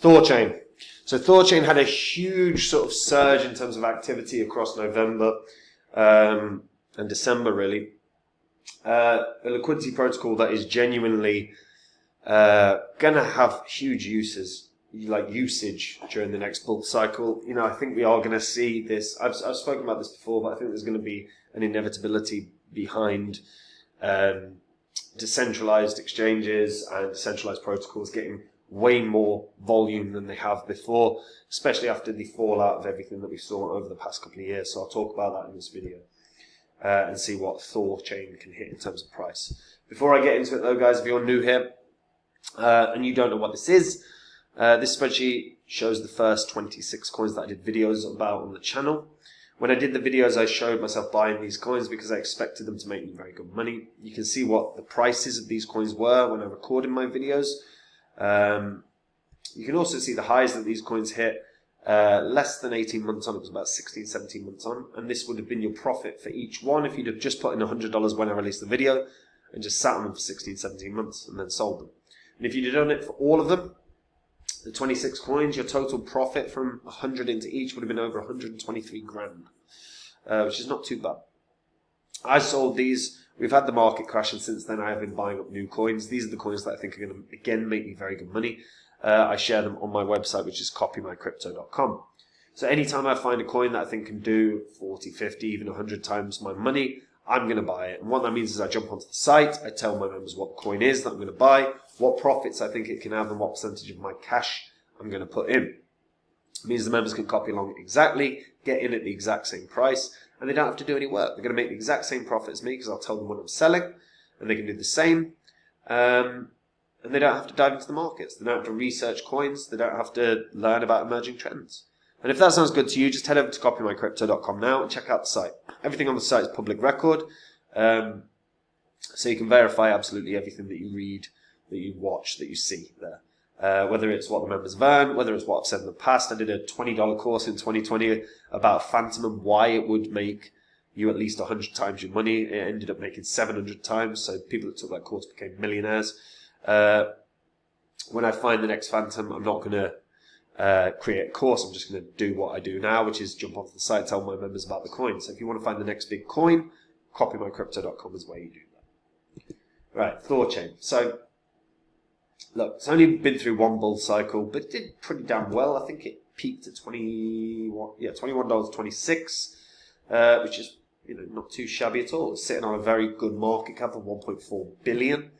THORchain. So THORchain had a huge sort of surge in terms of activity across November and December, really. A liquidity protocol that is genuinely going to have huge usage during the next bull cycle. You know, I think we are going to see this. I've spoken about this before, but I think there's going to be an inevitability behind decentralized exchanges and decentralized protocols getting way more volume than they have before, especially after the fallout of everything that we saw over the past couple of years. So I'll talk about that in this video and see what THORchain can hit in terms of price. Before I get into it though, guys, if you're new here and you don't know what this is, this spreadsheet shows the first 26 coins that I did videos about on the channel. When I did the videos, I showed myself buying these coins because I expected them to make me very good money. You can see what the prices of these coins were when I recorded my videos. You can also see the highs that these coins hit less than 18 months on. It was about 16, 17 months on. And this would have been your profit for each one if you'd have just put in $100 when I released the video and just sat on them for 16, 17 months and then sold them. And if you'd have done it for all of them, the 26 coins, your total profit from 100 into each would have been over 123 grand, which is not too bad. I sold these. We've had the market crash, and since then I have been buying up new coins. These are the coins that I think are going to, again, make me very good money. I share them on my website, which is copymycrypto.com. So anytime I find a coin that I think can do 40, 50, even 100 times my money, I'm going to buy it. And what that means is I jump onto the site, I tell my members what the coin is that I'm going to buy, what profits I think it can have, and what percentage of my cash I'm going to put in. It means the members can copy along exactly, get in at the exact same price, and they don't have to do any work. They're going to make the exact same profit as me because I'll tell them what I'm selling, and they can do the same. And they don't have to dive into the markets. They don't have to research coins. They don't have to learn about emerging trends. And if that sounds good to you, just head over to copymycrypto.com now and check out the site. Everything on the site is public record, so you can verify absolutely everything that you read, that you watch, that you see there. Whether it's what the members have earned, whether it's what I've said in the past. I did a $20 course in 2020 about Phantom and why it would make you at least 100 times your money. It ended up making 700 times, so people that took that course became millionaires. When I find the next Phantom, I'm not going to create a course. I'm just going to do what I do now, which is jump onto the site, tell my members about the coin. So if you want to find the next big coin, copymycrypto.com is where you do that. Right, THORchain. So look, it's only been through one bull cycle, but it did pretty damn well. I think it peaked at $21.26, which is not too shabby at all. It's sitting on a very good market cap of 1.4 billion.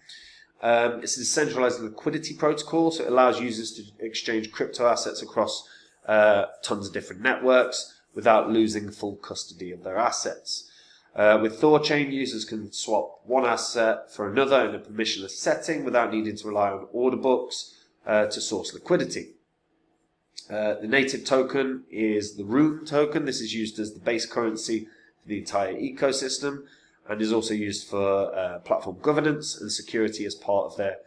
It's a decentralized liquidity protocol, so it allows users to exchange crypto assets across tons of different networks without losing full custody of their assets. With THORchain, users can swap one asset for another in a permissionless setting without needing to rely on order books to source liquidity. The native token is the RUNE token. This is used as the base currency for the entire ecosystem and is also used for platform governance and security as part of their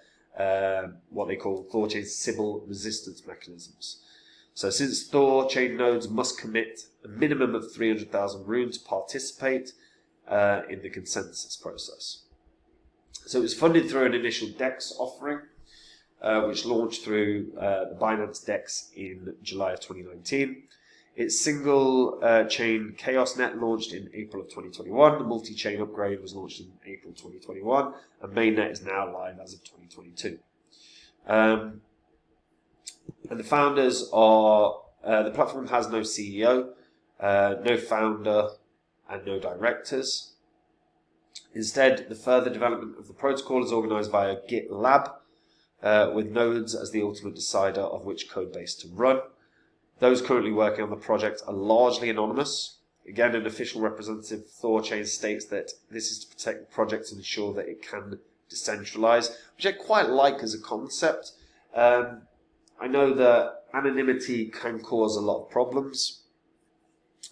what they call THORchain Sybil resistance mechanisms. So since THORchain nodes must commit a minimum of 300,000 RUNE to participate in the consensus process. So it was funded through an initial DEX offering, which launched through the Binance DEX in July of 2019. Its single chain Chaos Net launched in April of 2021. The multi-chain upgrade was launched in April 2021, and mainnet is now live as of 2022. And the founders are, the platform has no CEO, no founder, and no directors. Instead, the further development of the protocol is organized via GitLab, with nodes as the ultimate decider of which code base to run. Those currently working on the project are largely anonymous. Again, an official representative of THORchain states that this is to protect the project and ensure that it can decentralize, which I quite like as a concept. I know that anonymity can cause a lot of problems.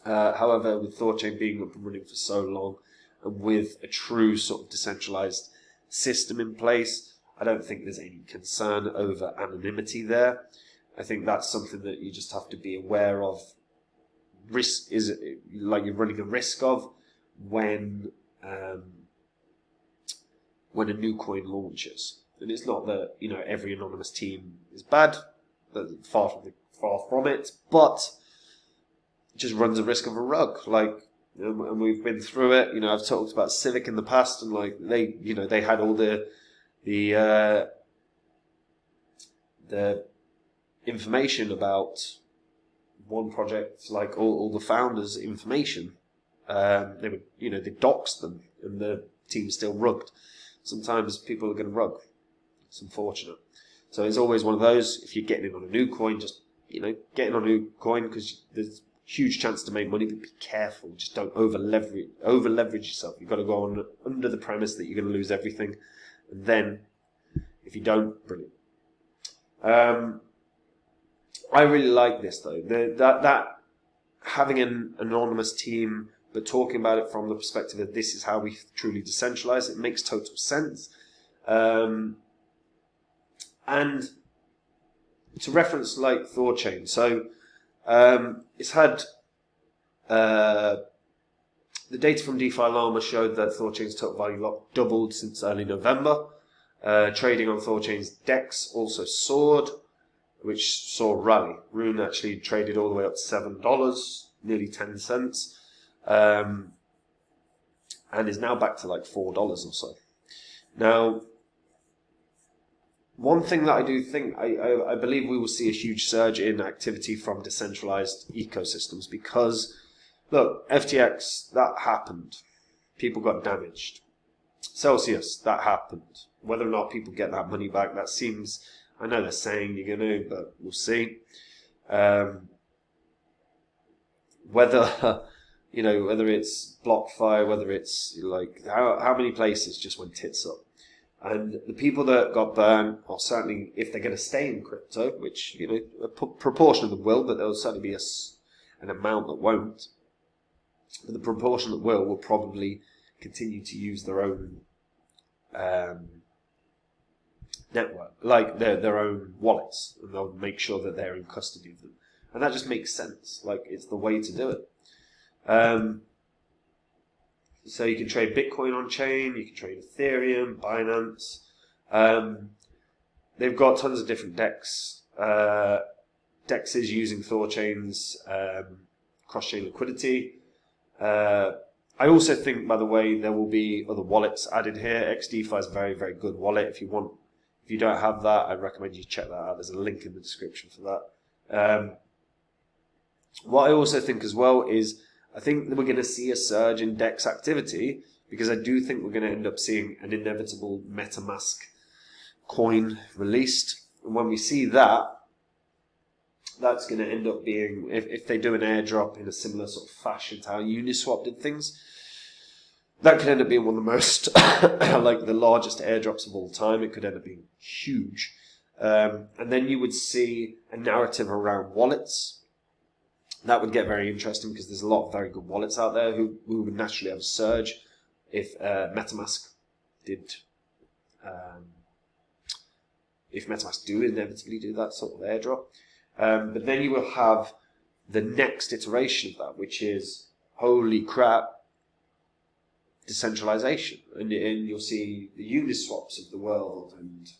However, with THORchain being up and running for so long and with a true sort of decentralized system in place, I don't think there's any concern over anonymity there. I think that's something that you just have to be aware of. Risk is like you're running a risk of when a new coin launches. And it's not that every anonymous team is bad. far from it, but it just runs a risk of a rug. Like, and we've been through it. I've talked about Civic in the past, and like they had all the information about one project, like all the founders' information. They would, they doxed them, and the team still rugged. Sometimes people are going to rug. It's unfortunate. So it's always one of those. If you're getting in on a new coin, just get in on a new coin, because there's huge chance to make money. But be careful. Just don't over leverage yourself. You've got to go on under the premise that you're going to lose everything, and then if you don't, brilliant. I really like this though. That having an anonymous team, but talking about it from the perspective of this is how we truly decentralize. It makes total sense. And to reference like THORchain, so it's had the data from DeFi Llama showed that THORchain's total value doubled since early November. Trading on THORchain's DEX also soared, which saw a rally. Rune actually traded all the way up to $7, nearly 10 cents, and is now back to like $4 or so. Now, one thing that I do think, I believe we will see a huge surge in activity from decentralized ecosystems, because, look, FTX, that happened. People got damaged. Celsius, that happened. Whether or not people get that money back, that seems, I know they're saying you're going to, but we'll see. Whether, whether it's BlockFi, whether it's like, how many places just went tits up. And the people that got burned are certainly, if they're going to stay in crypto, which, a proportion of them will, but there will certainly be an amount that won't. But the proportion that will probably continue to use their own network, like their own wallets, and they'll make sure that they're in custody of them. And that just makes sense. Like, it's the way to do it. So you can trade Bitcoin on chain, you can trade Ethereum, Binance. They've got tons of different DEX. DEXs using THORchain's cross-chain liquidity. I also think, by the way, there will be other wallets added here. XDeFi is a very, very good wallet. If you don't have that, I'd recommend you check that out. There's a link in the description for that. What I also think as well is, I think that we're going to see a surge in DEX activity, because I do think we're going to end up seeing an inevitable MetaMask coin released. And when we see that, that's going to end up being, if they do an airdrop in a similar sort of fashion to how Uniswap did things, that could end up being one of the most, like the largest airdrops of all time. It could end up being huge. And then you would see a narrative around wallets. That would get very interesting, because there's a lot of very good wallets out there who would naturally have a surge if MetaMask did. If MetaMask do inevitably do that sort of airdrop. But then you will have the next iteration of that, which is, holy crap, decentralization. And you'll see the Uniswaps of the world and,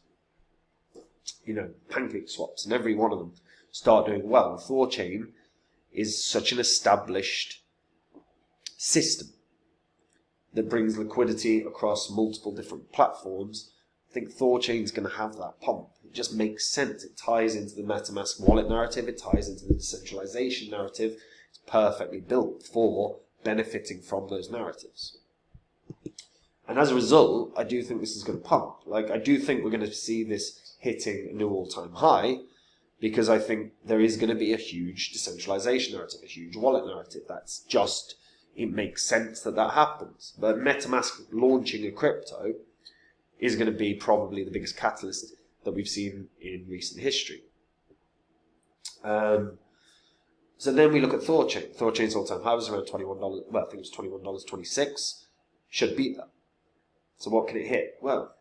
Pancake Swaps, and every one of them start doing well. THORchain is such an established system that brings liquidity across multiple different platforms. I think THORchain is going to have that pump. It just makes sense. It ties into the MetaMask wallet narrative. It ties into the decentralization narrative. It's perfectly built for benefiting from those narratives. And as a result, I do think this is going to pump. Like, I do think we're going to see this hitting a new all-time high, because I think there is going to be a huge decentralization narrative, a huge wallet narrative. That's just, it makes sense that happens. But MetaMask launching a crypto is going to be probably the biggest catalyst that we've seen in recent history. So then we look at THORchain. THORchain's all-time high was around $21. Well, I think it was $21.26. Should beat that. So what can it hit? Well,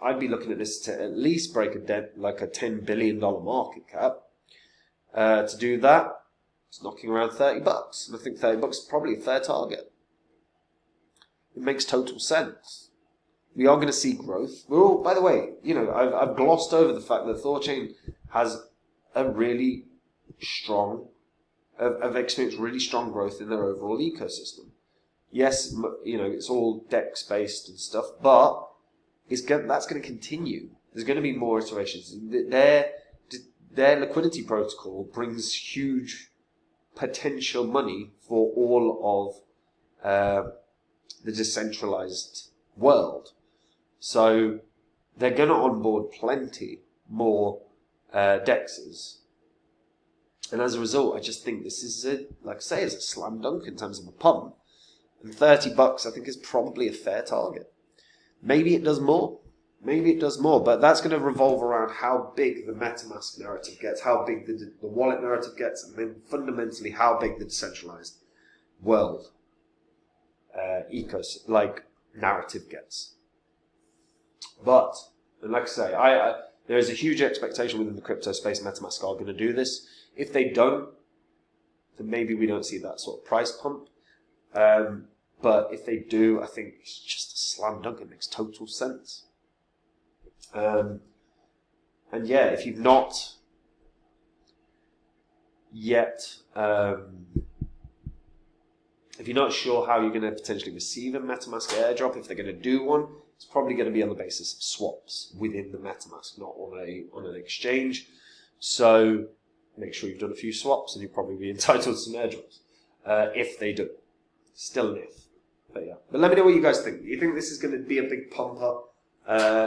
I'd be looking at this to at least break like a $10 billion market cap. To do that, it's knocking around $30. And I think $30 is probably a fair target. It makes total sense. We are going to see growth. By the way, I've glossed over the fact that THORchain has a really strong, have experienced really strong growth in their overall ecosystem. Yes, it's all DEX based and stuff, but that's going to continue. There's going to be more iterations. Their liquidity protocol brings huge potential money for all of the decentralized world. So they're going to onboard plenty more DEXs. And as a result, I just think this is, like I say, is a slam dunk in terms of a pump. And $30, I think, is probably a fair target. Maybe it does more. But that's going to revolve around how big the MetaMask narrative gets, how big the wallet narrative gets, and then fundamentally how big the decentralized world ecosystem, narrative gets. But, and like I say, there is a huge expectation within the crypto space MetaMask are going to do this. If they don't, then maybe we don't see that sort of price pump. But if they do, I think it's just a slam dunk. It makes total sense. And yeah, if you've not yet, if you're not sure how you're going to potentially receive a MetaMask airdrop, if they're going to do one, it's probably going to be on the basis of swaps within the MetaMask, not on an exchange. So make sure you've done a few swaps, and you'll probably be entitled to some airdrops if they do. Still an if, but yeah. But let me know what you guys think. Do you think this is going to be a big pump up?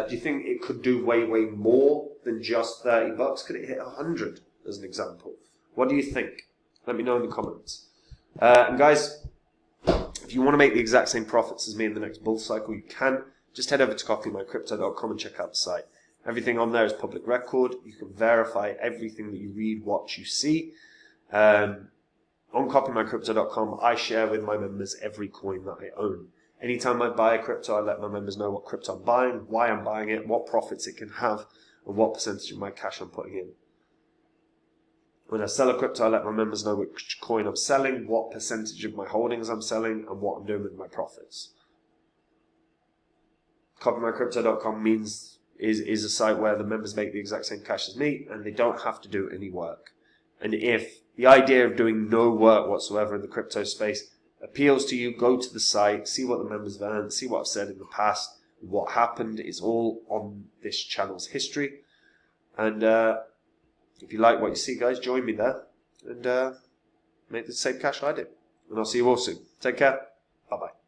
Do you think it could do way more than just $30? Could it hit 100 as an example? What do you think? Let me know in the comments. And guys, if you want to make the exact same profits as me in the next bull cycle, you can. Just head over to copymycrypto.com and check out the site. Everything on there is public record. You can verify everything that you read, watch, you see. On copymycrypto.com, I share with my members every coin that I own. Anytime I buy a crypto, I let my members know what crypto I'm buying, why I'm buying it, what profits it can have, and what percentage of my cash I'm putting in. When I sell a crypto, I let my members know which coin I'm selling, what percentage of my holdings I'm selling, and what I'm doing with my profits. Copymycrypto.com is a site where the members make the exact same cash as me, and they don't have to do any work. And if the idea of doing no work whatsoever in the crypto space appeals to you, go to the site, see what the members have earned, see what I've said in the past, what happened is all on this channel's history. And if you like what you see, guys, join me there and make the same cash I did. And I'll see you all soon. Take care. Bye-bye.